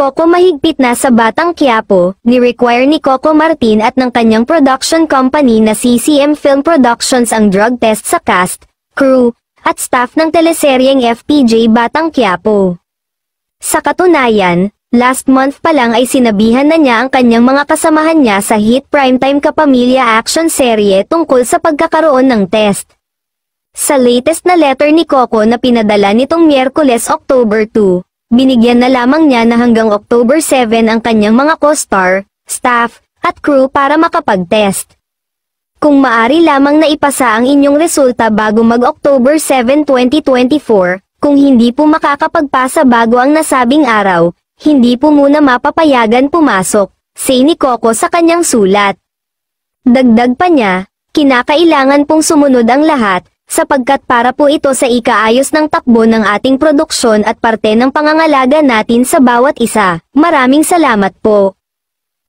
Coco mahigpit na sa Batang Quiapo, ni-require ni Coco Martin at ng kanyang production company na CCM Film Productions ang drug test sa cast, crew, at staff ng teleseryeng FPJ Batang Quiapo. Sa katunayan, last month pa lang ay sinabihan na niya ang kanyang mga kasamahan niya sa hit primetime kapamilya action serye tungkol sa pagkakaroon ng test. Sa latest na letter ni Coco na pinadala nitong Miyerkules October 2, binigyan na lamang niya na hanggang October 7 ang kanyang mga co-star, staff, at crew para makapag-test. Kung maari lamang na ipasa ang inyong resulta bago mag-October 7, 2024, kung hindi po makakapagpasa bago ang nasabing araw, hindi po muna mapapayagan pumasok, say ni Coco sa kanyang sulat. Dagdag pa niya, kinakailangan pong sumunod ang lahat, sapagkat para po ito sa ikaayos ng takbo ng ating produksyon at parte ng pangangalaga natin sa bawat isa. Maraming salamat po.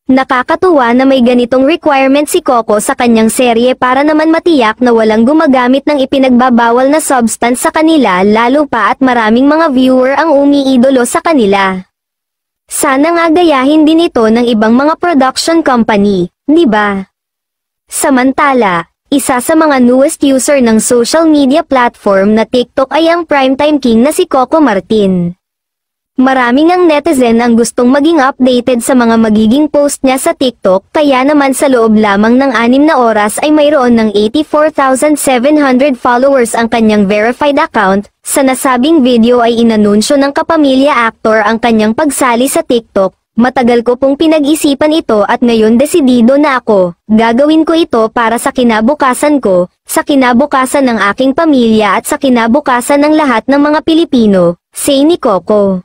Nakakatuwa na may ganitong requirement si Coco sa kanyang serye para naman matiyak na walang gumagamit ng ipinagbabawal na substance sa kanila lalo pa at maraming mga viewer ang umiidolo sa kanila. Sana nga gayahin din ito ng ibang mga production company, di ba? Samantala, isa sa mga newest user ng social media platform na TikTok ay ang primetime king na si Coco Martin. Maraming ang netizen ang gustong maging updated sa mga magiging post niya sa TikTok kaya naman sa loob lamang ng 6 na oras ay mayroon ng 84,700 followers ang kanyang verified account. Sa nasabing video ay inanunsyo ng kapamilya actor ang kanyang pagsali sa TikTok. Matagal ko pong pinag-isipan ito at ngayon desidido na ako, gagawin ko ito para sa kinabukasan ko, sa kinabukasan ng aking pamilya at sa kinabukasan ng lahat ng mga Pilipino, say ni Coco.